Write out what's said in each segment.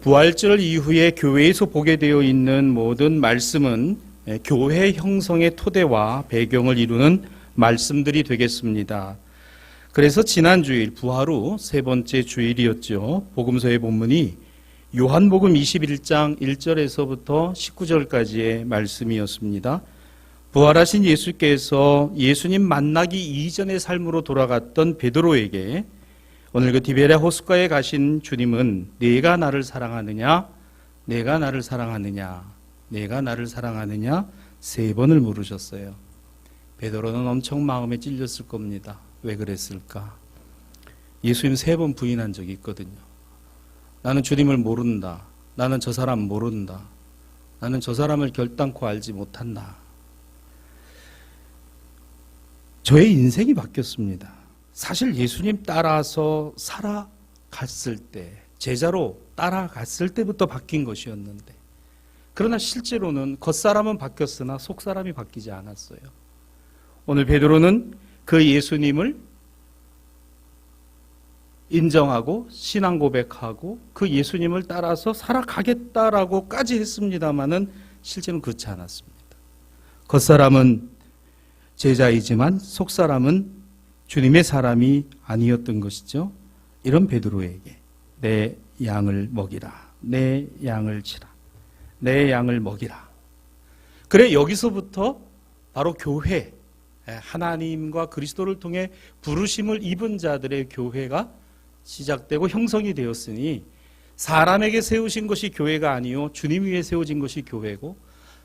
부활절 이후에 교회에서 보게 되어 있는 모든 말씀은 교회 형성의 토대와 배경을 이루는 말씀들이 되겠습니다. 그래서 지난 주일 부활 후 세 번째 주일이었죠. 복음서의 본문이 요한복음 21장 1절에서부터 19절까지의 말씀이었습니다. 부활하신 예수께서 예수님 만나기 이전의 삶으로 돌아갔던 베드로에게 오늘 그 디베랴 호숫가에 가신 주님은 내가 나를 사랑하느냐, 내가 나를 사랑하느냐, 내가 나를 사랑하느냐 세 번을 물으셨어요. 베드로는 엄청 마음에 찔렸을 겁니다. 왜 그랬을까? 예수님 세 번 부인한 적이 있거든요. 나는 주님을 모른다. 나는 저 사람 모른다. 나는 저 사람을 결단코 알지 못한다. 저의 인생이 바뀌었습니다. 사실 예수님 따라서 살아갔을 때, 제자로 따라갔을 때부터 바뀐 것이었는데, 그러나 실제로는 겉사람은 바뀌었으나 속사람이 바뀌지 않았어요. 오늘 베드로는 그 예수님을 인정하고 신앙 고백하고 그 예수님을 따라서 살아가겠다라고까지 했습니다마는 실제는 그렇지 않았습니다. 겉사람은 제자이지만 속사람은 주님의 사람이 아니었던 것이죠. 이런 베드로에게 내 양을 먹이라, 내 양을 치라, 내 양을 먹이라. 그래 여기서부터 바로 교회, 하나님과 그리스도를 통해 부르심을 입은 자들의 교회가 시작되고 형성이 되었으니 사람에게 세우신 것이 교회가 아니요 주님 위에 세워진 것이 교회고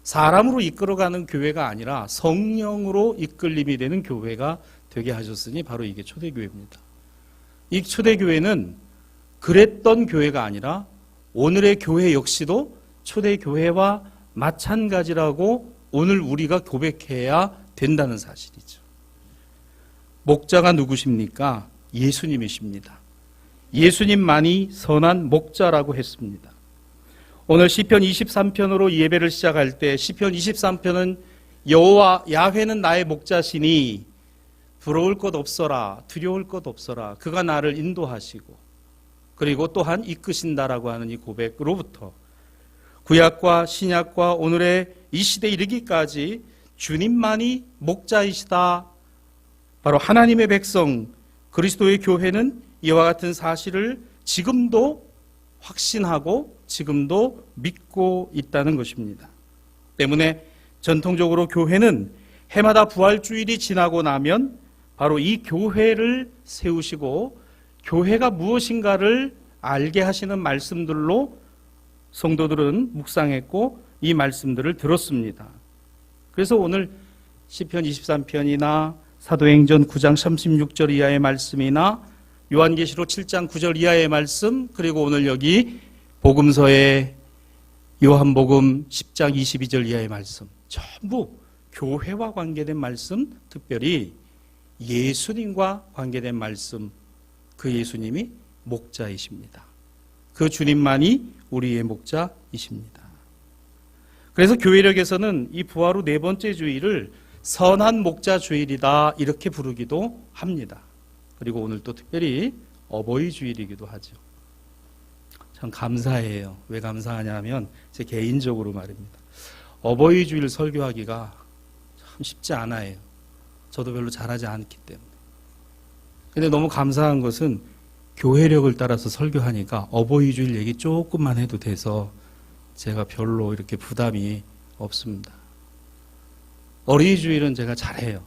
사람으로 이끌어가는 교회가 아니라 성령으로 이끌림이 되는 교회가 되게 하셨으니 바로 이게 초대교회입니다. 이 초대교회는 그랬던 교회가 아니라 오늘의 교회 역시도 초대교회와 마찬가지라고 오늘 우리가 고백해야 된다는 사실이죠. 목자가 누구십니까? 예수님이십니다. 예수님만이 선한 목자라고 했습니다. 오늘 시편 23편으로 예배를 시작할 때 시편 23편은 여호와 야훼는 나의 목자시니 부러울 것 없어라, 두려울 것 없어라. 그가 나를 인도하시고 그리고 또한 이끄신다라고 하는 이 고백으로부터 구약과 신약과 오늘의 이 시대에 이르기까지 주님만이 목자이시다. 바로 하나님의 백성 그리스도의 교회는 이와 같은 사실을 지금도 확신하고 지금도 믿고 있다는 것입니다. 때문에 전통적으로 교회는 해마다 부활주일이 지나고 나면 바로 이 교회를 세우시고 교회가 무엇인가를 알게 하시는 말씀들로 성도들은 묵상했고 이 말씀들을 들었습니다. 그래서 오늘 시편 23편이나 사도행전 9장 36절 이하의 말씀이나 요한계시록 7장 9절 이하의 말씀 그리고 오늘 여기 복음서의 요한복음 10장 22절 이하의 말씀 전부 교회와 관계된 말씀 특별히 예수님과 관계된 말씀 그 예수님이 목자이십니다. 그 주님만이 우리의 목자이십니다. 그래서 교회력에서는 이 부활 후 네 번째 주일을 선한 목자 주일이다 이렇게 부르기도 합니다. 그리고 오늘 또 특별히 어버이 주일이기도 하죠. 참 감사해요. 왜 감사하냐면 제 개인적으로 말입니다. 어버이 주일 설교하기가 참 쉽지 않아요. 저도 별로 잘하지 않기 때문에. 근데 너무 감사한 것은 교회력을 따라서 설교하니까 어버이 주일 얘기 조금만 해도 돼서 제가 별로 이렇게 부담이 없습니다. 어린이 주일은 제가 잘해요.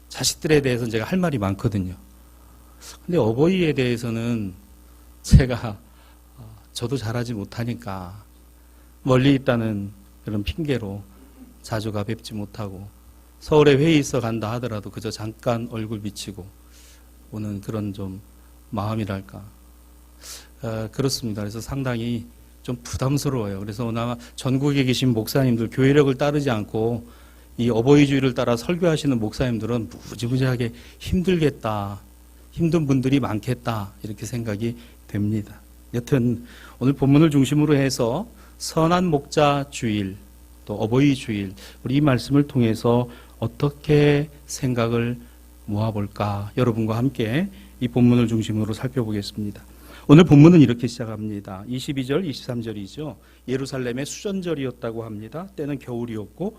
자식들에 대해서는 제가 할 말이 많거든요. 근데 어버이에 대해서는 제가 저도 잘하지 못하니까 멀리 있다는 그런 핑계로 자주 가 뵙지 못하고 서울에 회의 있어 간다 하더라도 그저 잠깐 얼굴 비치고 오는 그런 좀 마음이랄까 그렇습니다. 그래서 상당히 좀 부담스러워요. 그래서 아마 전국에 계신 목사님들 교회력을 따르지 않고 이 어버이 주일을 따라 설교하시는 목사님들은 무지무지하게 힘들겠다. 힘든 분들이 많겠다. 이렇게 생각이 됩니다. 여튼 오늘 본문을 중심으로 해서 선한 목자 주일 또 어버이 주일 우리 이 말씀을 통해서 어떻게 생각을 모아볼까 여러분과 함께 이 본문을 중심으로 살펴보겠습니다. 오늘 본문은 이렇게 시작합니다. 22절, 23절이죠. 예루살렘의 수전절이었다고 합니다. 때는 겨울이었고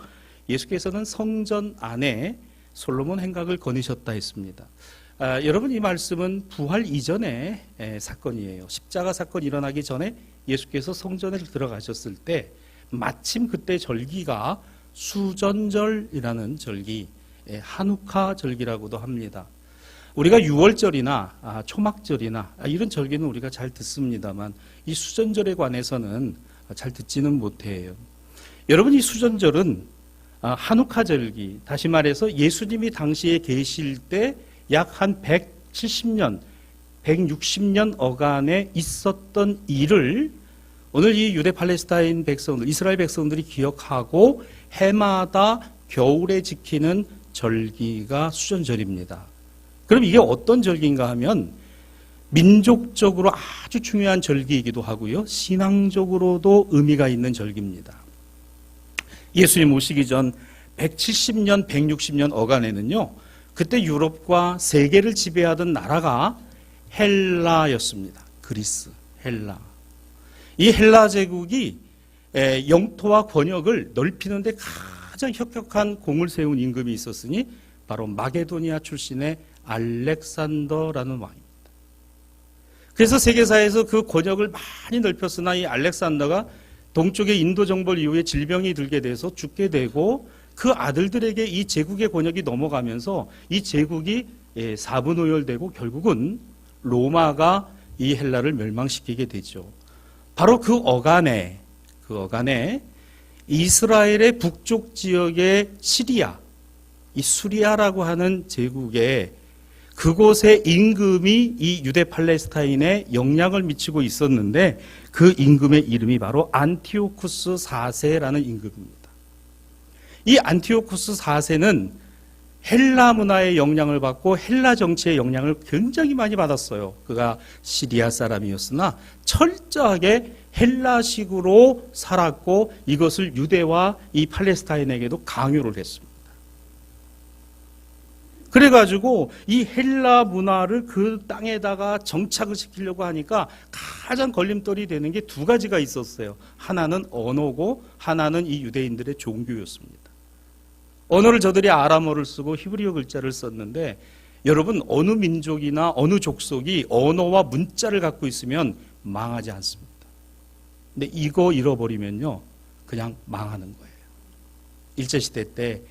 예수께서는 성전 안에 솔로몬 행각을 거니셨다 했습니다. 여러분, 이 말씀은 부활 이전의 사건이에요. 십자가 사건이 일어나기 전에 예수께서 성전에 들어가셨을 때 마침 그때 절기가 수전절이라는 절기, 한우카 절기라고도 합니다. 우리가 6월절이나 초막절이나 이런 절기는 우리가 잘 듣습니다만 이 수전절에 관해서는 잘 듣지는 못해요. 여러분, 이 수전절은 한우카 절기, 다시 말해서 예수님이 당시에 계실 때 약 한 170년, 160년 어간에 있었던 일을 오늘 이 유대 팔레스타인 백성들, 이스라엘 백성들이 기억하고 해마다 겨울에 지키는 절기가 수전절입니다. 그럼 이게 어떤 절기인가 하면 민족적으로 아주 중요한 절기이기도 하고요. 신앙적으로도 의미가 있는 절기입니다. 예수님 오시기 전 170년, 160년 어간에는요. 그때 유럽과 세계를 지배하던 나라가 헬라였습니다. 그리스, 헬라. 이 헬라 제국이 영토와 권역을 넓히는데 가장 혁혁한 공을 세운 임금이 있었으니 바로 마게도니아 출신의 알렉산더라는 왕입니다. 그래서 세계사에서 그 권역을 많이 넓혔으나 이 알렉산더가 동쪽의 인도 정벌 이후에 질병이 들게 돼서 죽게 되고 그 아들들에게 이 제국의 권역이 넘어가면서 이 제국이 사분오열되고 결국은 로마가 이 헬라를 멸망시키게 되죠. 바로 그 어간에 이스라엘의 북쪽 지역의 시리아, 이 수리아라고 하는 제국에 그곳의 임금이 이 유대 팔레스타인에 영향을 미치고 있었는데 그 임금의 이름이 바로 안티오쿠스 4세라는 임금입니다. 이 안티오쿠스 4세는 헬라 문화의 영향을 받고 헬라 정치의 영향을 굉장히 많이 받았어요. 그가 시리아 사람이었으나 철저하게 헬라식으로 살았고 이것을 유대와 이 팔레스타인에게도 강요를 했습니다. 그래가지고 이 헬라 문화를 그 땅에다가 정착을 시키려고 하니까 가장 걸림돌이 되는 게 두 가지가 있었어요. 하나는 언어고 하나는 이 유대인들의 종교였습니다. 언어를 저들이 아람어를 쓰고 히브리어 글자를 썼는데 여러분, 어느 민족이나 어느 족속이 언어와 문자를 갖고 있으면 망하지 않습니다. 근데 이거 잃어버리면요 그냥 망하는 거예요. 일제시대 때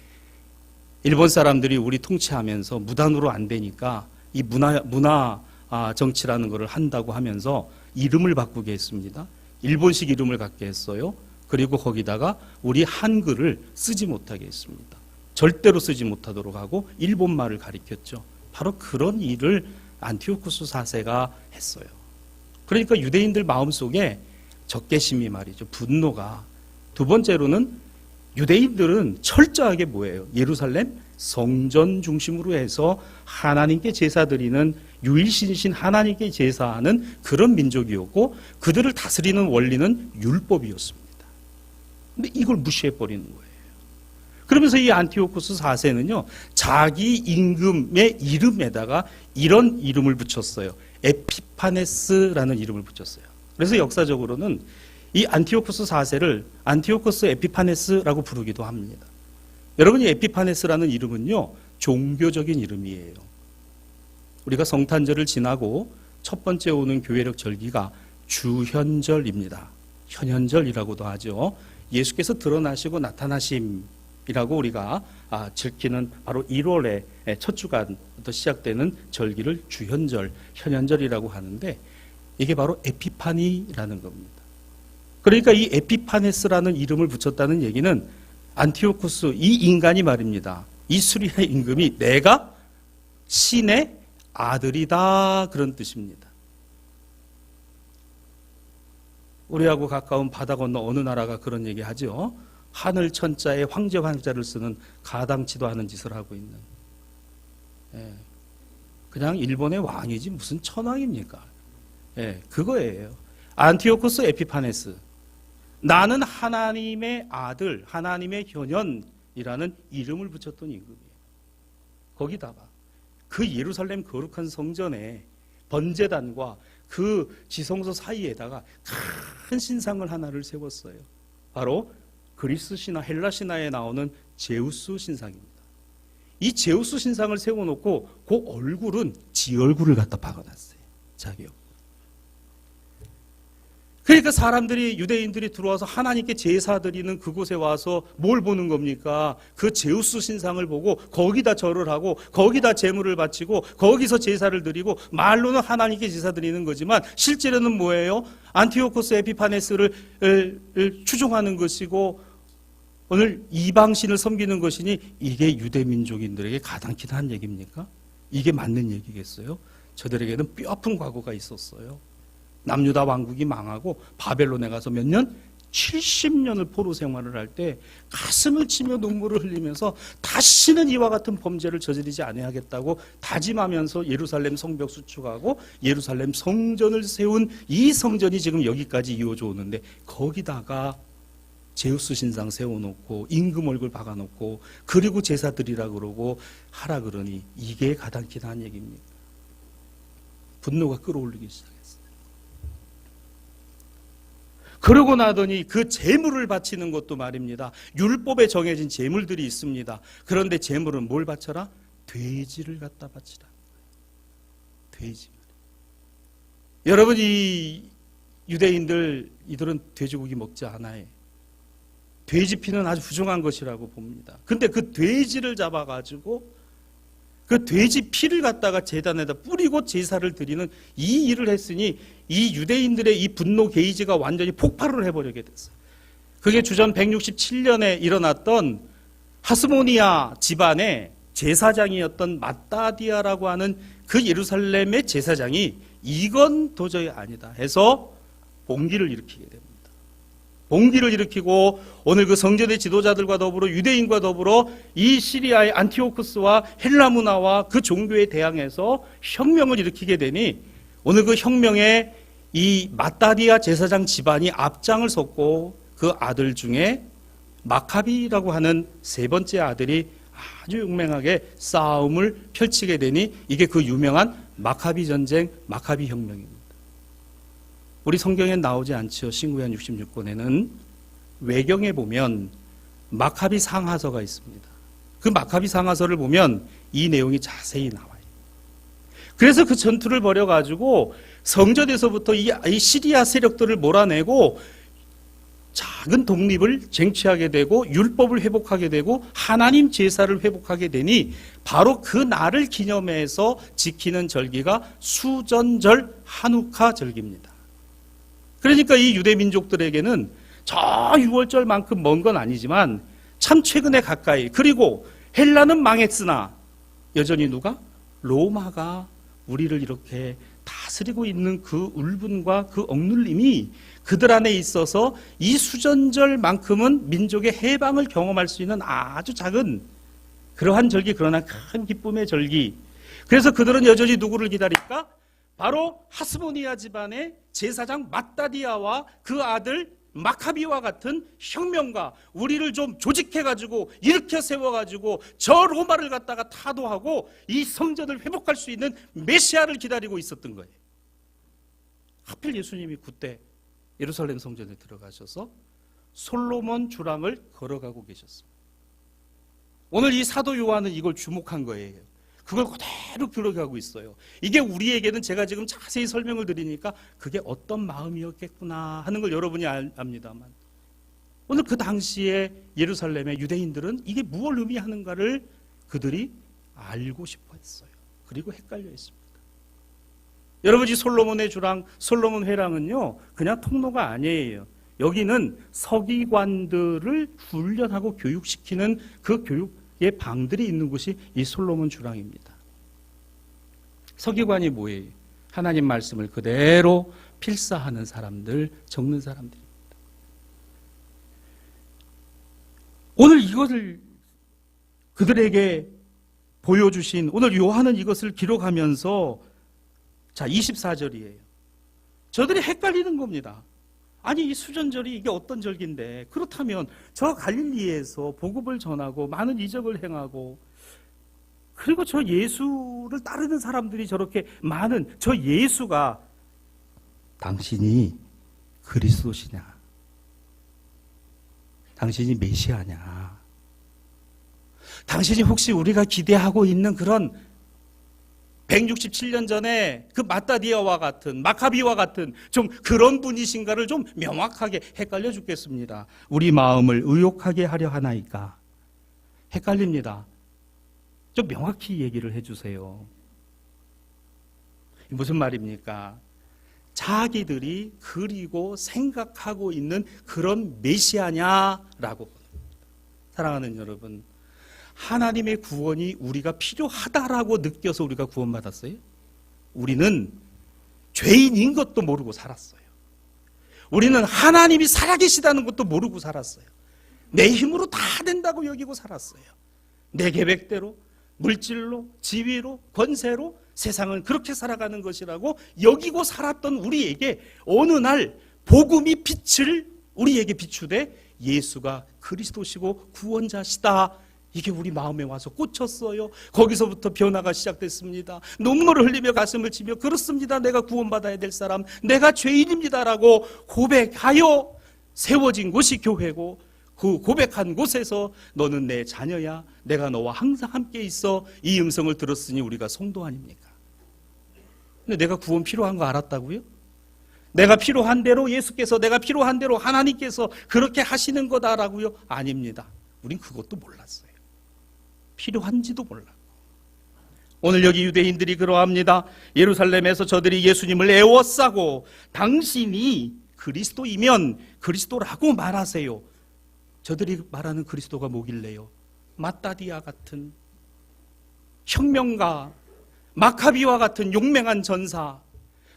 일본 사람들이 우리 통치하면서 무단으로 안 되니까 이 문화 정치라는 것을 한다고 하면서 이름을 바꾸게 했습니다. 일본식 이름을 갖게 했어요. 그리고 거기다가 우리 한글을 쓰지 못하게 했습니다. 절대로 쓰지 못하도록 하고 일본말을 가리켰죠. 바로 그런 일을 안티오쿠스 4세가 했어요. 그러니까 유대인들 마음속에 적개심이 말이죠. 분노가. 두 번째로는 유대인들은 철저하게 뭐예요? 예루살렘 성전 중심으로 해서 하나님께 제사 드리는 유일신이신 하나님께 제사하는 그런 민족이었고 그들을 다스리는 원리는 율법이었습니다. 근데 이걸 무시해버리는 거예요. 그러면서 이 안티오쿠스 4세는요 자기 임금의 이름에다가 이런 이름을 붙였어요. 에피파네스라는 이름을 붙였어요. 그래서 역사적으로는 이 안티오쿠스 4세를 안티오쿠스 에피파네스라고 부르기도 합니다. 여러분, 이 에피파네스라는 이름은요 종교적인 이름이에요. 우리가 성탄절을 지나고 첫 번째 오는 교회력 절기가 주현절입니다. 현현절이라고도 하죠. 예수께서 드러나시고 나타나심이라고 우리가 즐기는 바로 1월의 첫 주간부터 시작되는 절기를 주현절, 현현절이라고 하는데 이게 바로 에피파니라는 겁니다. 그러니까 이 에피파네스라는 이름을 붙였다는 얘기는 안티오쿠스 이 인간이 말입니다. 이 수리아 임금이 내가 신의 아들이다 그런 뜻입니다. 우리하고 가까운 바다 건너 어느 나라가 그런 얘기 하죠. 하늘 천자에 황제 황자를 쓰는 가당치도 않은 짓을 하고 있는. 그냥 일본의 왕이지 무슨 천왕입니까? 그거예요. 안티오쿠스 에피파네스. 나는 하나님의 아들, 하나님의 현현이라는 이름을 붙였던 임금이에요. 거기다가 그 예루살렘 거룩한 성전에 번제단과 그 지성소 사이에다가 큰 신상을 하나를 세웠어요. 바로 그리스 신화, 헬라 신화에 나오는 제우스 신상입니다. 이 제우스 신상을 세워놓고 그 얼굴은 지 얼굴을 갖다 박아놨어요. 자기 얼굴. 그러니까 사람들이, 유대인들이 들어와서 하나님께 제사 드리는 그곳에 와서 뭘 보는 겁니까? 그 제우스 신상을 보고 거기다 절을 하고 거기다 제물을 바치고 거기서 제사를 드리고 말로는 하나님께 제사 드리는 거지만 실제로는 뭐예요? 안티오코스 에피파네스를 추종하는 것이고 오늘 이방신을 섬기는 것이니 이게 유대 민족인들에게 가당키나 한 얘기입니까? 이게 맞는 얘기겠어요? 저들에게는 뼈아픈 과거가 있었어요. 남유다 왕국이 망하고 바벨론에 가서 몇 년? 70년을 포로 생활을 할 때 가슴을 치며 눈물을 흘리면서 다시는 이와 같은 범죄를 저지르지 아니하겠다고 다짐하면서 예루살렘 성벽 수축하고 예루살렘 성전을 세운 이 성전이 지금 여기까지 이어져 오는데 거기다가 제우스 신상 세워놓고 임금 얼굴 박아놓고 그리고 제사 드리라 그러고 하라 그러니 이게 가당키나 한 얘기입니까? 분노가 끌어올리기 시작했어요. 그러고 나더니 그 제물을 바치는 것도 말입니다. 율법에 정해진 제물들이 있습니다. 그런데 제물은 뭘 바쳐라? 돼지를 갖다 바치라. 돼지. 여러분, 이 유대인들, 이들은 돼지고기 먹지 않아요. 돼지 피는 아주 부정한 것이라고 봅니다. 근데 그 돼지를 잡아가지고 그 돼지 피를 갖다가 제단에다 뿌리고 제사를 드리는 이 일을 했으니 이 유대인들의 이 분노 게이지가 완전히 폭발을 해버리게 됐어요. 그게 주전 167년에 일어났던 하스모니아 집안의 제사장이었던 마따디아라고 하는 그 예루살렘의 제사장이 이건 도저히 아니다 해서 봉기를 일으키게 됩니다. 봉기를 일으키고 오늘 그 성전의 지도자들과 더불어 유대인과 더불어 이 시리아의 안티오쿠스와 헬라 문화와 그 종교에 대항해서 혁명을 일으키게 되니 오늘 그 혁명에 이 마따디아 제사장 집안이 앞장을 섰고 그 아들 중에 마카비라고 하는 세 번째 아들이 아주 용맹하게 싸움을 펼치게 되니 이게 그 유명한 마카비 전쟁, 마카비 혁명입니다. 우리 성경에 나오지 않죠. 신구약 66권에는 외경에 보면 마카비 상하서가 있습니다. 그 마카비 상하서를 보면 이 내용이 자세히 나와요. 그래서 그 전투를 벌여가지고 성전에서부터 이 시리아 세력들을 몰아내고 작은 독립을 쟁취하게 되고 율법을 회복하게 되고 하나님 제사를 회복하게 되니 바로 그 날을 기념해서 지키는 절기가 수전절 하누카 절기입니다. 그러니까 이 유대 민족들에게는 저 6월절만큼 먼 건 아니지만 참 최근에 가까이, 그리고 헬라는 망했으나 여전히 누가? 로마가 우리를 이렇게 다스리고 있는 그 울분과 그 억눌림이 그들 안에 있어서 이 수전절만큼은 민족의 해방을 경험할 수 있는 아주 작은 그러한 절기, 그러나 큰 기쁨의 절기. 그래서 그들은 여전히 누구를 기다릴까? 바로 하스모니아 집안의 제사장 마따디아와 그 아들 마카비와 같은 혁명가, 우리를 좀 조직해가지고 일으켜 세워가지고 저 로마를 갖다가 타도하고 이 성전을 회복할 수 있는 메시아를 기다리고 있었던 거예요. 하필 예수님이 그때 예루살렘 성전에 들어가셔서 솔로몬 주랑을 걸어가고 계셨습니다. 오늘 이 사도 요한은 이걸 주목한 거예요. 그걸 그대로 기록하고 있어요. 이게 우리에게는 제가 지금 자세히 설명을 드리니까 그게 어떤 마음이었겠구나 하는 걸 여러분이 압니다만 오늘 그 당시에 예루살렘의 유대인들은 이게 무엇을 의미하는가를 그들이 알고 싶어 했어요. 그리고 헷갈려 했습니다. 여러분, 이 솔로몬의 주랑, 솔로몬 회랑은요 그냥 통로가 아니에요. 여기는 서기관들을 훈련하고 교육시키는 그 교육의 방들이 있는 곳이 이 솔로몬 주랑입니다. 서기관이 뭐예요? 하나님 말씀을 그대로 필사하는 사람들, 적는 사람들입니다. 오늘 이것을 그들에게 보여주신, 오늘 요한은 이것을 기록하면서 자 24절이에요. 저들이 헷갈리는 겁니다. 아니 이 수전절이 이게 어떤 절기인데, 그렇다면 저 갈릴리에서 복음을 전하고 많은 이적을 행하고 그리고 저 예수를 따르는 사람들이 저렇게 많은 저 예수가 당신이 그리스도시냐? 당신이 메시아냐? 당신이 혹시 우리가 기대하고 있는 그런 167년 전에 그 마따디아와 같은 마카비와 같은 좀 그런 분이신가를 좀 명확하게 헷갈려 죽겠습니다. 우리 마음을 의욕하게 하려 하나이까? 헷갈립니다. 좀 명확히 얘기를 해주세요. 무슨 말입니까? 자기들이 그리고 생각하고 있는 그런 메시아냐라고. 사랑하는 여러분, 하나님의 구원이 우리가 필요하다라고 느껴서 우리가 구원받았어요? 우리는 죄인인 것도 모르고 살았어요. 우리는 하나님이 살아계시다는 것도 모르고 살았어요. 내 힘으로 다 된다고 여기고 살았어요. 내 계획대로, 물질로, 지위로, 권세로 세상은 그렇게 살아가는 것이라고 여기고 살았던 우리에게 어느 날 복음이 빛을 우리에게 비추되 예수가 그리스도시고 구원자시다. 이게 우리 마음에 와서 꽂혔어요. 거기서부터 변화가 시작됐습니다. 눈물을 흘리며 가슴을 치며 그렇습니다. 내가 구원받아야 될 사람, 내가 죄인입니다라고 고백하여 세워진 곳이 교회고, 그 고백한 곳에서 너는 내 자녀야, 내가 너와 항상 함께 있어, 이 음성을 들었으니 우리가 성도 아닙니까? 근데 내가 구원 필요한 거 알았다고요? 내가 필요한 대로 예수께서, 내가 필요한 대로 하나님께서 그렇게 하시는 거다라고요? 아닙니다. 우린 그것도 몰랐어요. 필요한지도 몰랐고. 오늘 여기 유대인들이 그러합니다. 예루살렘에서 저들이 예수님을 애워싸고 당신이 그리스도이면 그리스도라고 말하세요. 저들이 말하는 그리스도가 뭐길래요? 마따디아 같은 혁명가, 마카비와 같은 용맹한 전사.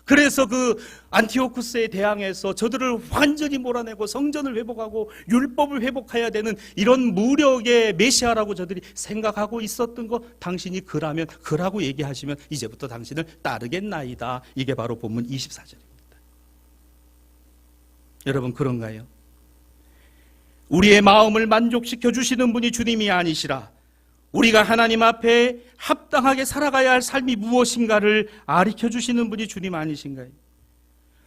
그래서 그 안티오쿠스에 대항해서 저들을 완전히 몰아내고 성전을 회복하고 율법을 회복해야 되는 이런 무력의 메시아라고 저들이 생각하고 있었던 거, 당신이 그라면, 그라고 얘기하시면 이제부터 당신을 따르겠나이다. 이게 바로 본문 24절입니다. 여러분, 그런가요? 우리의 마음을 만족시켜 주시는 분이 주님이 아니시라 우리가 하나님 앞에 합당하게 살아가야 할 삶이 무엇인가를 가르쳐 주시는 분이 주님 아니신가요?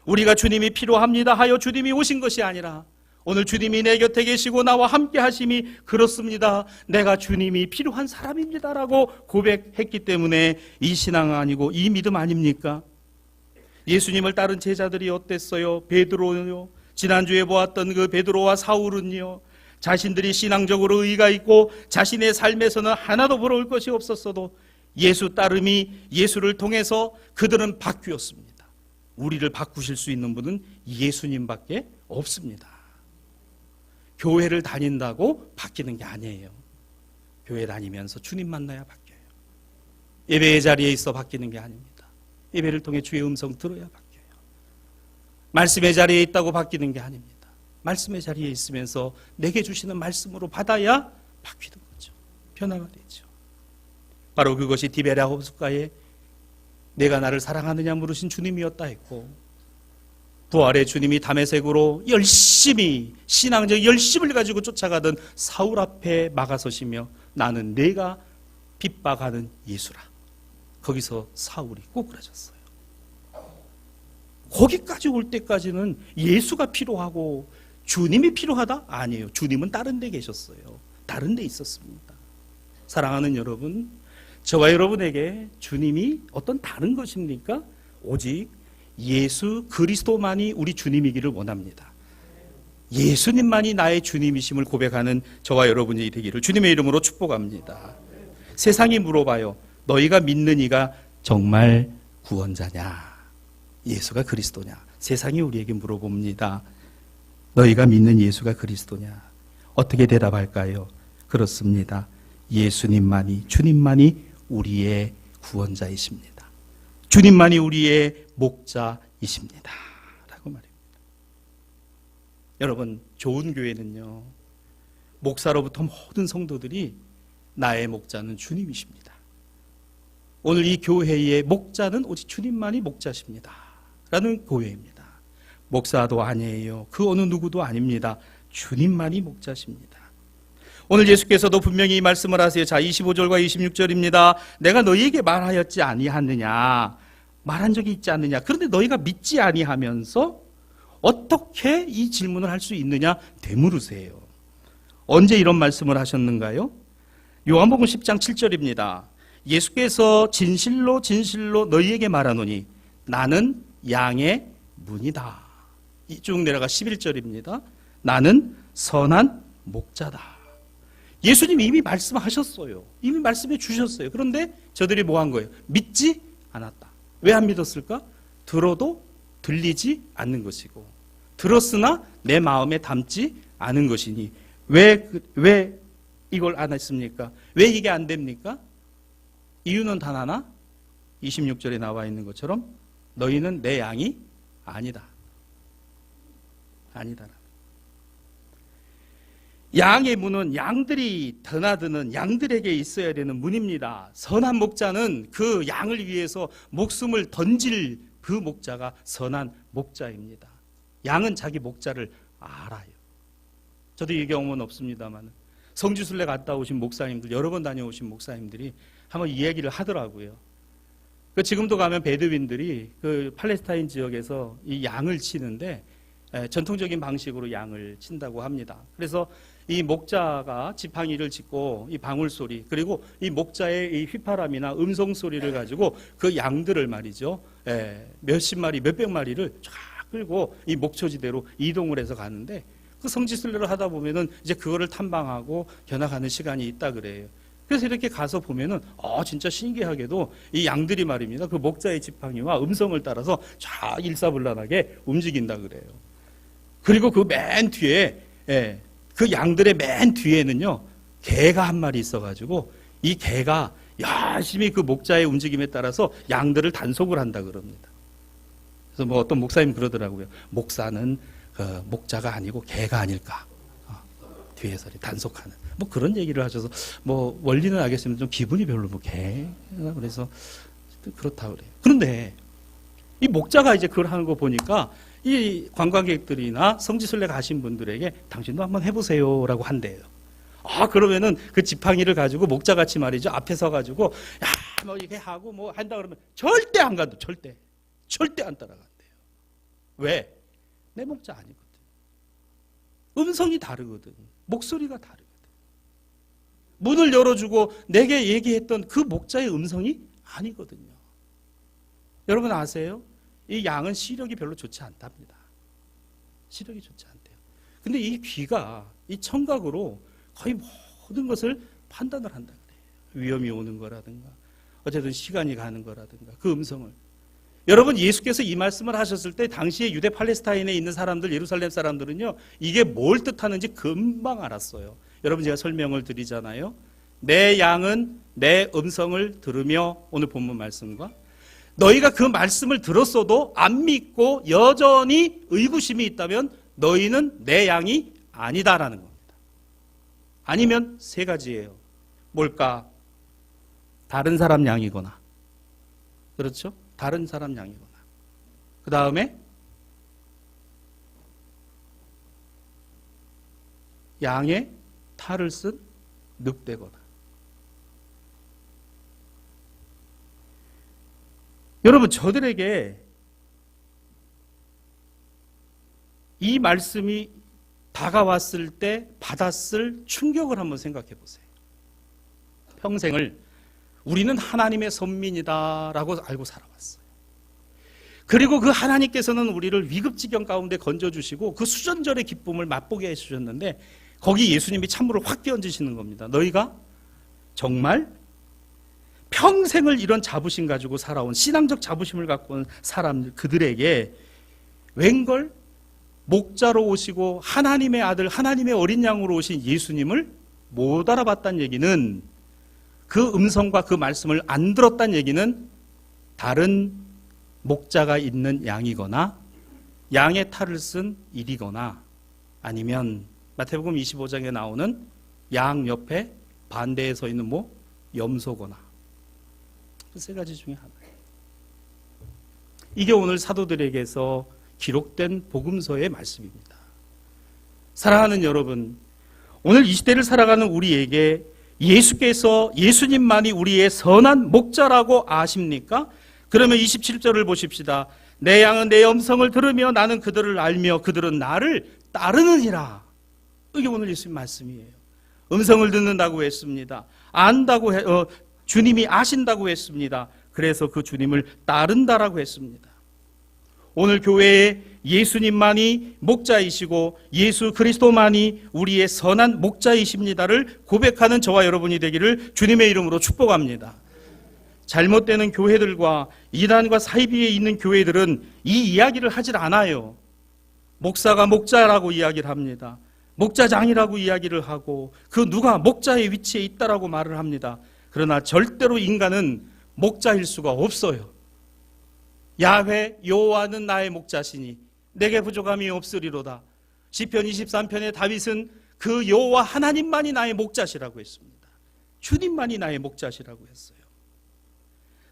우리가 주님이 필요합니다 하여 주님이 오신 것이 아니라 오늘 주님이 내 곁에 계시고 나와 함께 하심이 그렇습니다. 내가 주님이 필요한 사람입니다라고 고백했기 때문에 이 신앙 아니고 이 믿음 아닙니까? 예수님을 따른 제자들이 어땠어요? 베드로요. 지난주에 보았던 그 베드로와 사울은요, 자신들이 신앙적으로 의의가 있고 자신의 삶에서는 하나도 부러울 것이 없었어도 예수 따름이 예수를 통해서 그들은 바뀌었습니다. 우리를 바꾸실 수 있는 분은 예수님밖에 없습니다. 교회를 다닌다고 바뀌는 게 아니에요. 교회 다니면서 주님 만나야 바뀌어요. 예배의 자리에 있어 바뀌는 게 아닙니다. 예배를 통해 주의 음성 들어야 바뀌어요. 말씀의 자리에 있다고 바뀌는 게 아닙니다. 말씀의 자리에 있으면서 내게 주시는 말씀으로 받아야 바뀌는 거죠. 변화가 되죠. 바로 그것이 디베랴 호숫가에 내가 나를 사랑하느냐 물으신 주님이었다 했고, 부활의 주님이 다메섹으로 열심히 신앙적 열심을 가지고 쫓아가던 사울 앞에 막아서시며 나는 내가 핍박하는 예수라. 거기서 사울이 꼬꾸라졌어요. 거기까지 올 때까지는 예수가 필요하고 주님이 필요하다? 아니에요. 주님은 다른 데 계셨어요. 다른 데 있었습니다. 사랑하는 여러분, 저와 여러분에게 주님이 어떤 다른 것입니까? 오직 예수 그리스도만이 우리 주님이기를 원합니다. 예수님만이 나의 주님이심을 고백하는 저와 여러분이 되기를 주님의 이름으로 축복합니다. 세상이 물어봐요. 너희가 믿는 이가 정말 구원자냐? 예수가 그리스도냐? 세상이 우리에게 물어봅니다. 너희가 믿는 예수가 그리스도냐? 어떻게 대답할까요? 그렇습니다. 예수님만이, 주님만이 우리의 구원자이십니다. 주님만이 우리의 목자이십니다. 라고 말입니다. 여러분, 좋은 교회는요, 목사로부터 모든 성도들이 나의 목자는 주님이십니다. 오늘 이 교회의 목자는 오직 주님만이 목자십니다. 라는 교회입니다. 목사도 아니에요. 그 어느 누구도 아닙니다. 주님만이 목자십니다. 오늘 예수께서도 분명히 이 말씀을 하세요. 자, 25절과 26절입니다. 내가 너희에게 말하였지 아니하느냐? 말한 적이 있지 않느냐. 그런데 너희가 믿지 아니하면서 어떻게 이 질문을 할 수 있느냐 되물으세요. 언제 이런 말씀을 하셨는가요? 요한복음 10장 7절입니다. 예수께서 진실로 진실로 너희에게 말하노니 나는 양의 문이다. 쭉 내려가 11절입니다. 나는 선한 목자다. 예수님 이미 말씀하셨어요. 이미 말씀해 주셨어요. 그런데 저들이 뭐 한 거예요? 믿지 않았다. 왜 안 믿었을까? 들어도 들리지 않는 것이고, 들었으나 내 마음에 담지 않은 것이니 왜 이걸 안 했습니까? 왜 이게 안 됩니까? 이유는 단 하나, 26절에 나와 있는 것처럼 너희는 내 양이 아니다. 아니다. 양의 문은 양들이 드나드는 양들에게 있어야 되는 문입니다. 선한 목자는 그 양을 위해서 목숨을 던질 그 목자가 선한 목자입니다. 양은 자기 목자를 알아요. 저도 이 경험은 없습니다만 성지순례 갔다 오신 목사님들, 여러 번 다녀오신 목사님들이 한번 이야기를 하더라고요. 지금도 가면 베두인들이 그 팔레스타인 지역에서 이 양을 치는데 전통적인 방식으로 양을 친다고 합니다. 그래서 이 목자가 지팡이를 짚고 이 방울 소리, 그리고 이 목자의 이 휘파람이나 음성 소리를 가지고 그 양들을 말이죠, 몇십 마리, 몇백 마리를 쫙 끌고 이 목초지대로 이동을 해서 가는데, 그 성지순례를 하다 보면은 이제 그거를 탐방하고 견학하는 시간이 있다 그래요. 그래서 이렇게 가서 보면은 진짜 신기하게도 이 양들이 말입니다, 그 목자의 지팡이와 음성을 따라서 쫙 일사불란하게 움직인다 그래요. 그리고 그 맨 뒤에, 그 양들의 맨 뒤에는요, 개가 한 마리 있어가지고 이 개가 열심히 그 목자의 움직임에 따라서 양들을 단속을 한다 그럽니다. 그래서 뭐 어떤 목사님 그러더라고요. 목사는 목자가 아니고 개가 아닐까. 뒤에서 단속하는. 뭐 그런 얘기를 하셔서 뭐 원리는 알겠으면 좀 기분이 별로 뭐 개. 그래서 그렇다 그래요. 그런데 이 목자가 이제 그걸 하는 거 보니까 이 관광객들이나 성지순례 가신 분들에게 당신도 한번 해보세요라고 한대요. 그러면은 그 지팡이를 가지고 목자같이 말이죠, 앞에 서가지고 뭐 이렇게 하고 뭐 한다 그러면 절대 안 가도 절대 안 따라간대요. 왜? 내 목자 아니거든. 음성이 다르거든. 목소리가 다르거든. 문을 열어주고 내게 얘기했던 그 목자의 음성이 아니거든요. 여러분 아세요? 이 양은 시력이 별로 좋지 않답니다. 시력이 좋지 않대요. 근데 이 귀가 이 청각으로 거의 모든 것을 판단을 한다 그래요. 위험이 오는 거라든가, 어쨌든 시간이 가는 거라든가, 그 음성을. 여러분, 예수께서 이 말씀을 하셨을 때 당시에 유대 팔레스타인에 있는 사람들, 예루살렘 사람들은요, 이게 뭘 뜻하는지 금방 알았어요. 여러분, 제가 설명을 드리잖아요. 내 양은 내 음성을 들으며, 오늘 본문 말씀과 너희가 그 말씀을 들었어도 안 믿고 여전히 의구심이 있다면 너희는 내 양이 아니다라는 겁니다. 아니면 세 가지예요. 뭘까? 다른 사람 양이거나, 그렇죠? 다른 사람 양이거나, 그 다음에 양의 탈을 쓴 늑대거나. 여러분, 저들에게 이 말씀이 다가왔을 때 받았을 충격을 한번 생각해 보세요. 평생을 우리는 하나님의 선민이다라고 알고 살아왔어요. 그리고 그 하나님께서는 우리를 위급지경 가운데 건져주시고 그 수전절의 기쁨을 맛보게 해주셨는데, 거기 예수님이 찬물을 확 끼얹으시는 겁니다. 너희가 정말 평생을 이런 자부심 가지고 살아온, 신앙적 자부심을 갖고 온 사람들, 그들에게 웬걸 목자로 오시고 하나님의 아들, 하나님의 어린 양으로 오신 예수님을 못 알아봤다는 얘기는, 그 음성과 그 말씀을 안 들었다는 얘기는 다른 목자가 있는 양이거나 양의 탈을 쓴 일이거나, 아니면 마태복음 25장에 나오는 양 옆에 반대에 서 있는 뭐 염소거나, 그 세 가지 중에 하나예요. 이게 오늘 사도들에게서 기록된 복음서의 말씀입니다. 사랑하는 여러분, 오늘 이 시대를 살아가는 우리에게 예수님만이 우리의 선한 목자라고 아십니까? 그러면 27절을 보십시다. 내 양은 내 음성을 들으며 나는 그들을 알며 그들은 나를 따르느니라. 이게 오늘 예수님 말씀이에요. 음성을 듣는다고 했습니다. 안다고 주님이 아신다고 했습니다. 그래서 그 주님을 따른다라고 했습니다. 오늘 교회에 예수님만이 목자이시고 예수 그리스도만이 우리의 선한 목자이십니다를 고백하는 저와 여러분이 되기를 주님의 이름으로 축복합니다. 잘못되는 교회들과 이단과 사이비에 있는 교회들은 이 이야기를 하질 않아요. 목사가 목자라고 이야기를 합니다. 목자장이라고 이야기를 하고 그 누가 목자의 위치에 있다라고 말을 합니다. 그러나 절대로 인간은 목자일 수가 없어요. 야훼 여호와는 나의 목자시니 내게 부족함이 없으리로다. 시편 23편의 다윗은 그 여호와 하나님만이 나의 목자시라고 했습니다. 주님만이 나의 목자시라고 했어요.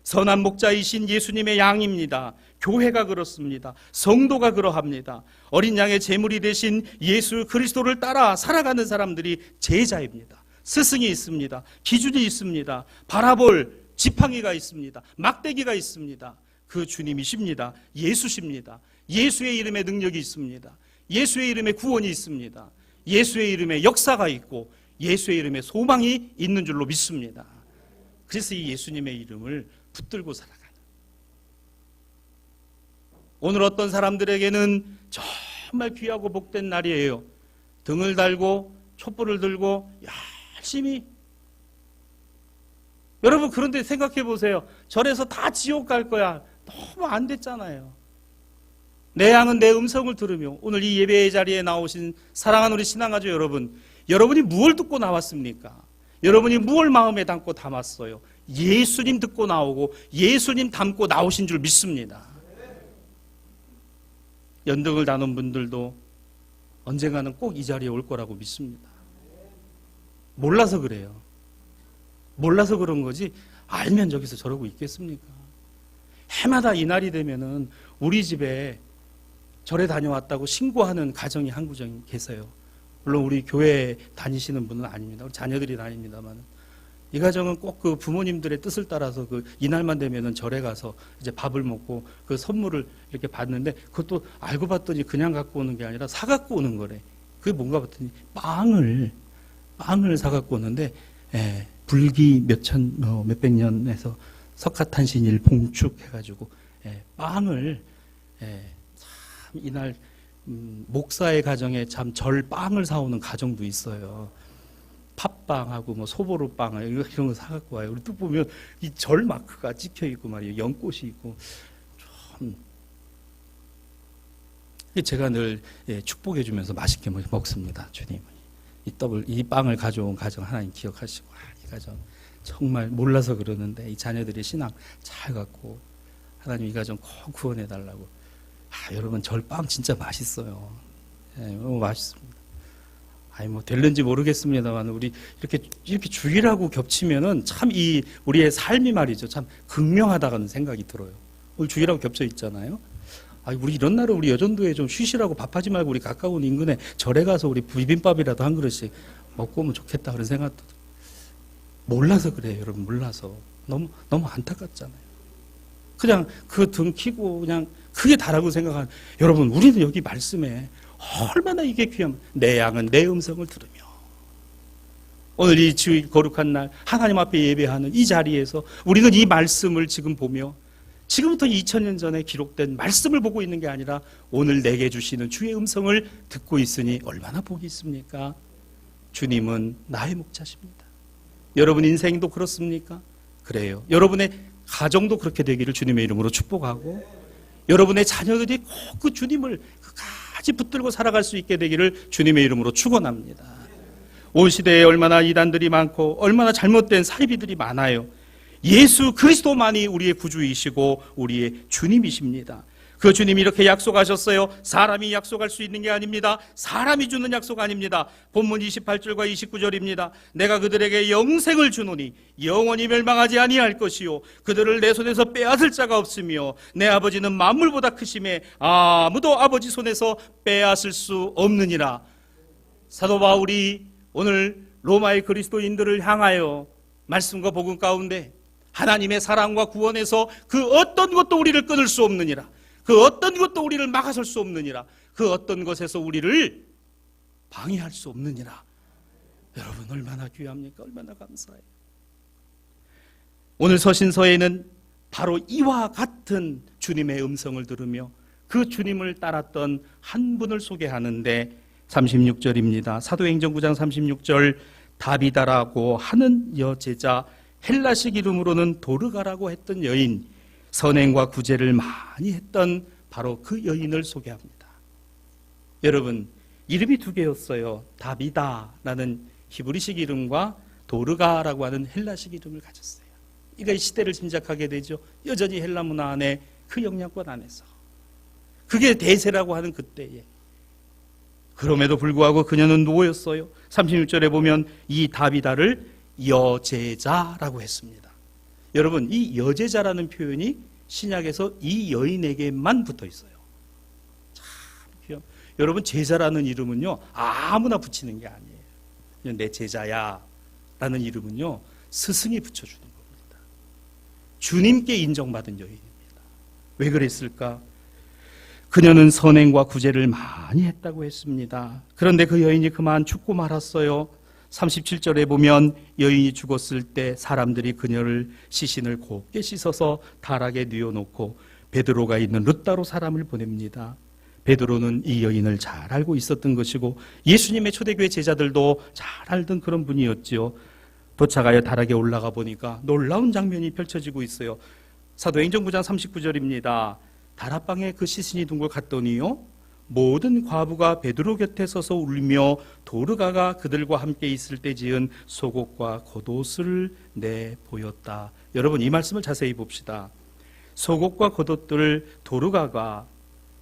선한 목자이신 예수님의 양입니다. 교회가 그렇습니다. 성도가 그러합니다. 어린 양의 제물이 되신 예수 그리스도를 따라 살아가는 사람들이 제자입니다. 스승이 있습니다. 기준이 있습니다. 바라볼 지팡이가 있습니다. 막대기가 있습니다. 그 주님이십니다. 예수십니다. 예수의 이름에 능력이 있습니다. 예수의 이름에 구원이 있습니다. 예수의 이름에 역사가 있고 예수의 이름에 소망이 있는 줄로 믿습니다. 그래서 이 예수님의 이름을 붙들고 살아가는, 오늘 어떤 사람들에게는 정말 귀하고 복된 날이에요. 등을 달고 촛불을 들고 열심히, 여러분 그런데 생각해 보세요. 절에서 다 지옥 갈 거야. 너무 안 됐잖아요. 내 양은 내 음성을 들으며, 오늘 이 예배의 자리에 나오신 사랑하는 우리 신앙가족 여러분, 여러분이 무엇을 듣고 나왔습니까? 여러분이 무엇을 마음에 담고 담았어요? 예수님 듣고 나오고 예수님 담고 나오신 줄 믿습니다. 연등을 나눈 분들도 언젠가는 꼭 이 자리에 올 거라고 믿습니다. 몰라서 그래요. 몰라서 그런 거지 알면 저기서 저러고 있겠습니까? 해마다 이 날이 되면은 우리 집에 절에 다녀왔다고 신고하는 가정이 한 구정 계세요. 물론 우리 교회에 다니시는 분은 아닙니다. 우리 자녀들이 다닙니다만 이 가정은 꼭 그 부모님들의 뜻을 따라서 그 이날만 되면은 절에 가서 이제 밥을 먹고 그 선물을 이렇게 받는데, 그것도 알고 봤더니 그냥 갖고 오는 게 아니라 사 갖고 오는 거래. 그게 뭔가 봤더니 빵을 사 갖고 오는데, 불기 몇백 년에서 석가탄신일 봉축 해가지고 빵을 참 이날 목사의 가정에 참 절 빵을 사오는 가정도 있어요. 팥빵하고 뭐 소보루빵 이런 거 사갖고 와요. 우리 또 보면 이 절 마크가 찍혀 있고 말이에요. 연꽃이 있고 참. 제가 늘 축복해 주면서 맛있게 먹습니다. 주님, 이 빵을 가져온 가정 하나님 기억하시고, 이 가정 정말 몰라서 그러는데 이 자녀들의 신앙 잘 갖고 하나님 이 가정 꼭 구원해 달라고. 여러분 절빵 진짜 맛있어요. 너무 맛있습니다. 뭐 될는지 모르겠습니다만 우리 이렇게 주일하고 겹치면은 참 이 우리의 삶이 말이죠, 참 극명하다는 생각이 들어요. 오늘 주일하고 겹쳐 있잖아요. 우리 이런 날은 우리 여전도에 좀 쉬시라고, 밥하지 말고 우리 가까운 인근에 절에 가서 우리 비빔밥이라도 한 그릇씩 먹고 오면 좋겠다 그런 생각도. 몰라서 그래요, 여러분. 몰라서 너무 안타깝잖아요. 그냥 그 등 키고 그냥 그게 다라고 생각하는 여러분, 우리는 여기 말씀에 얼마나 이게 귀하면, 내 양은 내 음성을 들으며, 오늘 이 주일 거룩한 날 하나님 앞에 예배하는 이 자리에서 우리는 이 말씀을 지금 보며, 지금부터 2000년 전에 기록된 말씀을 보고 있는 게 아니라 오늘 내게 주시는 주의 음성을 듣고 있으니 얼마나 복이 있습니까? 주님은 나의 목자십니다. 여러분 인생도 그렇습니까? 그래요. 여러분의 가정도 그렇게 되기를 주님의 이름으로 축복하고, 여러분의 자녀들이 꼭 그 주님을 끝까지 붙들고 살아갈 수 있게 되기를 주님의 이름으로 축원합니다. 온 시대에 얼마나 이단들이 많고 얼마나 잘못된 사이비들이 많아요. 예수 그리스도만이 우리의 구주이시고 우리의 주님이십니다. 그 주님이 이렇게 약속하셨어요. 사람이 약속할 수 있는 게 아닙니다. 사람이 주는 약속 아닙니다. 본문 28절과 29절입니다. 내가 그들에게 영생을 주노니 영원히 멸망하지 아니할 것이요 그들을 내 손에서 빼앗을 자가 없으며 내 아버지는 만물보다 크심에 아무도 아버지 손에서 빼앗을 수 없느니라. 사도 바울이 오늘 로마의 그리스도인들을 향하여 말씀과 복음 가운데 하나님의 사랑과 구원에서 그 어떤 것도 우리를 끊을 수 없느니라. 그 어떤 것도 우리를 막아설 수 없느니라. 그 어떤 것에서 우리를 방해할 수 없느니라. 여러분 얼마나 귀합니까? 얼마나 감사해요. 오늘 서신서에는 바로 이와 같은 주님의 음성을 들으며 그 주님을 따랐던 한 분을 소개하는데 36절입니다. 사도행전 9장 36절 다비다라고 하는 여제자, 헬라식 이름으로는 도르가라고 했던 여인, 선행과 구제를 많이 했던 바로 그 여인을 소개합니다. 여러분 이름이 두 개였어요. 다비다라는 히브리식 이름과 도르가라고 하는 헬라식 이름을 가졌어요. 이가 이 시대를 짐작하게 되죠. 여전히 헬라 문화 안에 그 영향권 안에서 그게 대세라고 하는 그때에, 그럼에도 불구하고 그녀는 누구였어요? 36절에 보면 이 다비다를 여제자라고 했습니다. 여러분 이 여제자라는 표현이 신약에서 이 여인에게만 붙어 있어요. 참 귀여워. 여러분 제자라는 이름은요 아무나 붙이는 게 아니에요. 내 제자야 라는 이름은요 스승이 붙여주는 겁니다. 주님께 인정받은 여인입니다. 왜 그랬을까? 그녀는 선행과 구제를 많이 했다고 했습니다. 그런데 그 여인이 그만 죽고 말았어요. 37절에 보면 여인이 죽었을 때 사람들이 그녀를 시신을 곱게 씻어서 다락에 뉘어놓고 베드로가 있는 룻다로 사람을 보냅니다. 베드로는 이 여인을 잘 알고 있었던 것이고 예수님의 초대교회 제자들도 잘 알던 그런 분이었지요. 도착하여 다락에 올라가 보니까 놀라운 장면이 펼쳐지고 있어요. 사도행전 9장 39절입니다. 다락방에 그 시신이 둔 걸 갔더니요 모든 과부가 베드로 곁에 서서 울며 도르가가 그들과 함께 있을 때 지은 속옷과 겉옷을 내보였다. 여러분 이 말씀을 자세히 봅시다. 속옷과 겉옷들을 도르가가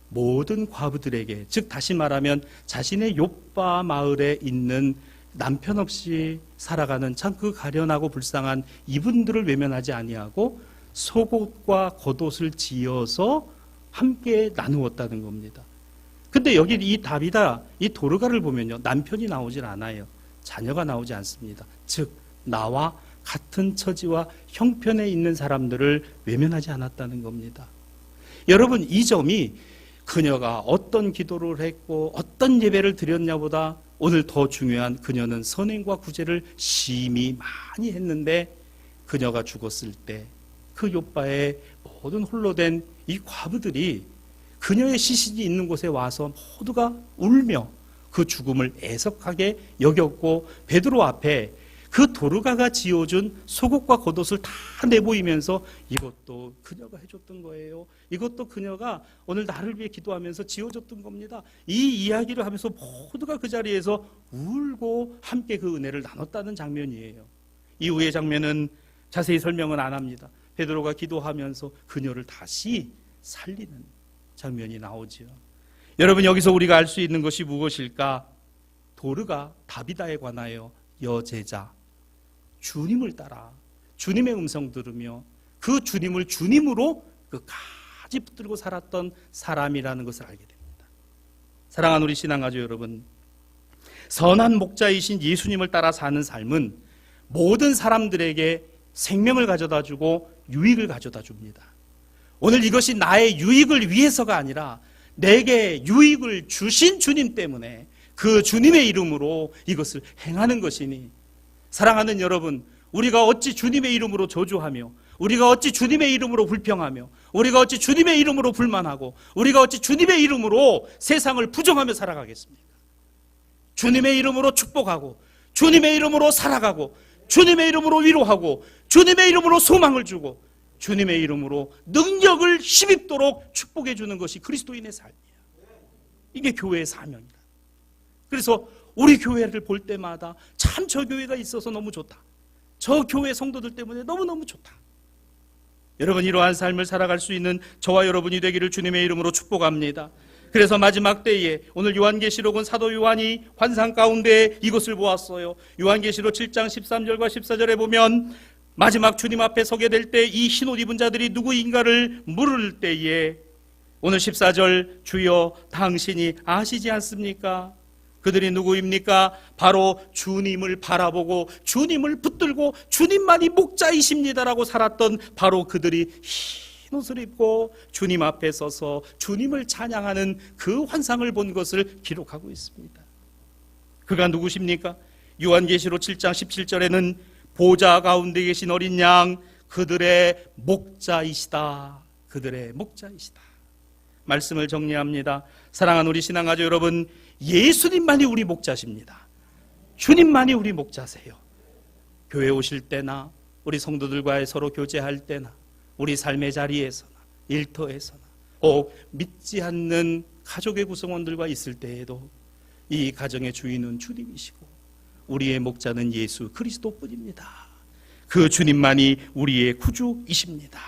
모든 과부들에게, 즉 다시 말하면 자신의 욥바 마을에 있는 남편 없이 살아가는 참 그 가련하고 불쌍한 이분들을 외면하지 아니하고 속옷과 겉옷을 지어서 함께 나누었다는 겁니다. 근데 여기 이 다비다, 이 도르가를 보면요 남편이 나오질 않아요. 자녀가 나오지 않습니다. 즉 나와 같은 처지와 형편에 있는 사람들을 외면하지 않았다는 겁니다. 여러분 이 점이 그녀가 어떤 기도를 했고 어떤 예배를 드렸냐보다 오늘 더 중요한, 그녀는 선행과 구제를 심히 많이 했는데 그녀가 죽었을 때 그 욥바의 모든 홀로 된 이 과부들이 그녀의 시신이 있는 곳에 와서 모두가 울며 그 죽음을 애석하게 여겼고 베드로 앞에 그 도르가가 지어준 속옷과 겉옷을 다 내보이면서 이것도 그녀가 해줬던 거예요. 이것도 그녀가 오늘 나를 위해 기도하면서 지어줬던 겁니다. 이 이야기를 하면서 모두가 그 자리에서 울고 함께 그 은혜를 나눴다는 장면이에요. 이후의 장면은 자세히 설명은 안 합니다. 베드로가 기도하면서 그녀를 다시 살리는 장면이 나오죠. 여러분 여기서 우리가 알 수 있는 것이 무엇일까? 도르가 다비다에 관하여 여제자, 주님을 따라 주님의 음성 들으며 그 주님을 주님으로 끝까지 붙들고 살았던 사람이라는 것을 알게 됩니다. 사랑하는 우리 신앙가족 여러분, 선한 목자이신 예수님을 따라 사는 삶은 모든 사람들에게 생명을 가져다 주고 유익을 가져다 줍니다. 오늘 이것이 나의 유익을 위해서가 아니라 내게 유익을 주신 주님 때문에 그 주님의 이름으로 이것을 행하는 것이니, 사랑하는 여러분, 우리가 어찌 주님의 이름으로 저주하며, 우리가 어찌 주님의 이름으로 불평하며, 우리가 어찌 주님의 이름으로 불만하고, 우리가 어찌 주님의 이름으로 세상을 부정하며 살아가겠습니까? 주님의 이름으로 축복하고, 주님의 이름으로 살아가고, 주님의 이름으로 위로하고, 주님의 이름으로 소망을 주고, 주님의 이름으로 능력을 힘입도록 축복해 주는 것이 그리스도인의 삶이에요. 이게 교회의 사명이다. 그래서 우리 교회를 볼 때마다 참 저 교회가 있어서 너무 좋다, 저 교회 성도들 때문에 너무너무 좋다. 여러분 이러한 삶을 살아갈 수 있는 저와 여러분이 되기를 주님의 이름으로 축복합니다. 그래서 마지막 때에 오늘 요한계시록은 사도 요한이 환상 가운데 이것을 보았어요. 요한계시록 7장 13절과 14절에 보면 마지막 주님 앞에 서게 될 때 이 흰옷 입은 자들이 누구인가를 물을 때에 오늘 14절, 주여 당신이 아시지 않습니까? 그들이 누구입니까? 바로 주님을 바라보고 주님을 붙들고 주님만이 목자이십니다라고 살았던 바로 그들이 흰 옷을 입고 주님 앞에 서서 주님을 찬양하는 그 환상을 본 것을 기록하고 있습니다. 그가 누구십니까? 요한계시록 7장 17절에는 보좌 가운데 계신 어린 양 그들의 목자이시다. 그들의 목자이시다. 말씀을 정리합니다. 사랑하는 우리 신앙가족 여러분, 예수님만이 우리 목자십니다. 주님만이 우리 목자세요. 교회 오실 때나 우리 성도들과의 서로 교제할 때나 우리 삶의 자리에서나 일터에서나 혹 믿지 않는 가족의 구성원들과 있을 때에도 이 가정의 주인은 주님이시고 우리의 목자는 예수 그리스도뿐입니다. 그 주님만이 우리의 구주이십니다.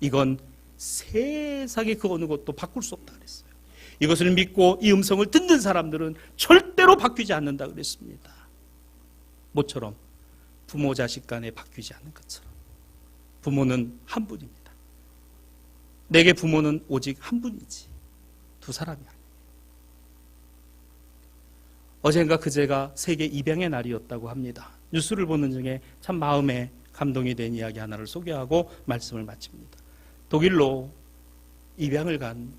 이건 세상의 그 어느 것도 바꿀 수 없다 그랬어요. 이것을 믿고 이 음성을 듣는 사람들은 절대로 바뀌지 않는다 그랬습니다. 모처럼 부모 자식 간에 바뀌지 않는 것처럼 부모는 한 분입니다. 내게 부모는 오직 한 분이지 두 사람이 아니에요. 어젠가 그제가 세계 입양의 날이었다고 합니다. 뉴스를 보는 중에 참 마음에 감동이 된 이야기 하나를 소개하고 말씀을 마칩니다. 독일로 입양을 간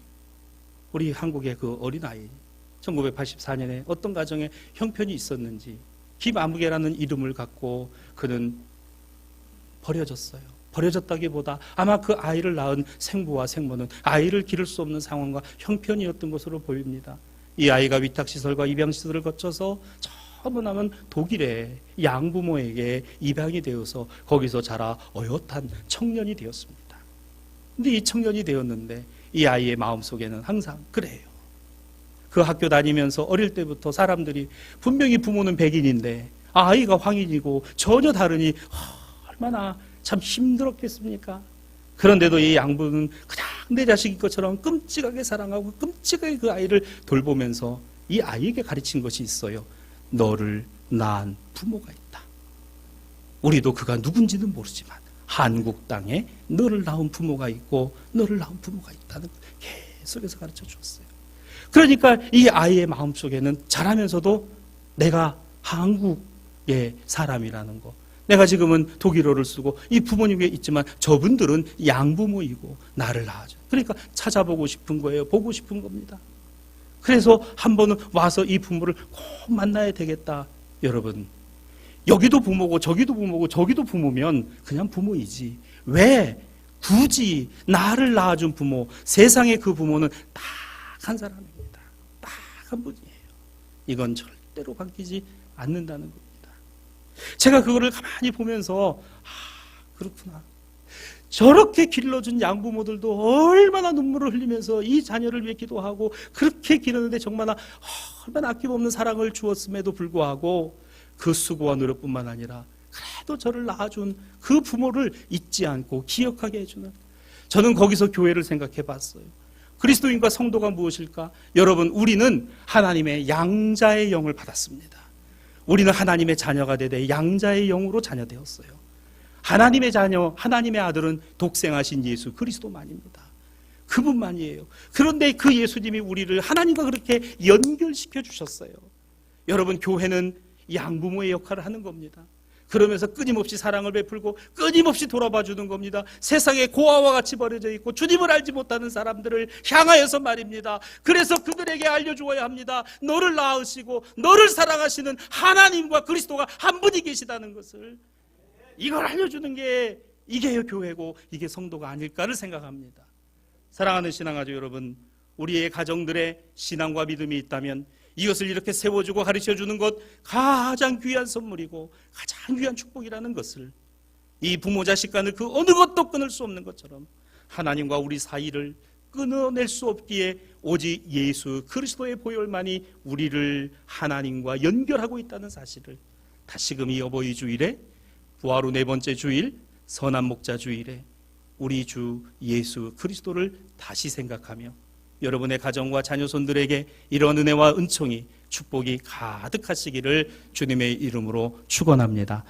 우리 한국의 그 어린아이, 1984년에 어떤 가정에 형편이 있었는지 김아무개라는 이름을 갖고 그는 버려졌어요. 버려졌다기보다 아마 그 아이를 낳은 생부와 생모는 아이를 기를 수 없는 상황과 형편이었던 것으로 보입니다. 이 아이가 위탁시설과 입양시설을 거쳐서 처음 남은 독일의 양부모에게 입양이 되어서 거기서 자라 어엿한 청년이 되었습니다. 근데 이 청년이 되었는데 이 아이의 마음속에는 항상 그래요. 그 학교 다니면서 어릴 때부터 사람들이 분명히 부모는 백인인데 아이가 황인이고 전혀 다르니 얼마나 참 힘들었겠습니까? 그런데도 이 양부는 그냥 내 자식인 것처럼 끔찍하게 사랑하고 끔찍하게 그 아이를 돌보면서 이 아이에게 가르친 것이 있어요. 너를 낳은 부모가 있다. 우리도 그가 누군지는 모르지만 한국 땅에 너를 낳은 부모가 있고 너를 낳은 부모가 있다는 계속해서 가르쳐 주었어요. 그러니까 이 아이의 마음속에는 자라면서도 내가 한국의 사람이라는 거, 내가 지금은 독일어를 쓰고 이 부모님께 있지만 저분들은 양부모이고 나를 낳아줘. 그러니까 찾아보고 싶은 거예요. 보고 싶은 겁니다. 그래서 한 번은 와서 이 부모를 꼭 만나야 되겠다. 여러분, 여기도 부모고 저기도 부모고 저기도 부모면 그냥 부모이지. 왜 굳이 나를 낳아준 부모, 세상의 그 부모는 딱 한 사람입니다. 딱 한 분이에요. 이건 절대로 바뀌지 않는다는 겁니다. 제가 그거를 가만히 보면서 그렇구나. 저렇게 길러준 양부모들도 얼마나 눈물을 흘리면서 이 자녀를 위해 기도하고 그렇게 기르는데 정말 얼마나 아낌없는 사랑을 주었음에도 불구하고 그 수고와 노력뿐만 아니라 그래도 저를 낳아준 그 부모를 잊지 않고 기억하게 해주는, 저는 거기서 교회를 생각해 봤어요. 그리스도인과 성도가 무엇일까? 여러분, 우리는 하나님의 양자의 영을 받았습니다. 우리는 하나님의 자녀가 되되 양자의 영으로 자녀되었어요. 하나님의 자녀, 하나님의 아들은 독생하신 예수 그리스도만입니다. 그분만이에요. 그런데 그 예수님이 우리를 하나님과 그렇게 연결시켜 주셨어요. 여러분, 교회는 양부모의 역할을 하는 겁니다. 그러면서 끊임없이 사랑을 베풀고 끊임없이 돌아봐 주는 겁니다. 세상에 고아와 같이 버려져 있고 주님을 알지 못하는 사람들을 향하여서 말입니다. 그래서 그들에게 알려주어야 합니다. 너를 낳으시고 너를 사랑하시는 하나님과 그리스도가 한 분이 계시다는 것을, 이걸 알려주는 게 이게 교회고 이게 성도가 아닐까를 생각합니다. 사랑하는 신앙가족 여러분, 우리의 가정들의 신앙과 믿음이 있다면 이것을 이렇게 세워주고 가르쳐주는 것 가장 귀한 선물이고 가장 귀한 축복이라는 것을, 이 부모 자식 간을 그 어느 것도 끊을 수 없는 것처럼 하나님과 우리 사이를 끊어낼 수 없기에 오직 예수 그리스도의 보혈만이 우리를 하나님과 연결하고 있다는 사실을 다시금 이 어버이 주일에, 부활 후 네 번째 주일, 선한 목자 주일에 우리 주 예수 그리스도를 다시 생각하며 여러분의 가정과 자녀손들에게 이런 은혜와 은총이, 축복이 가득하시기를 주님의 이름으로 축원합니다.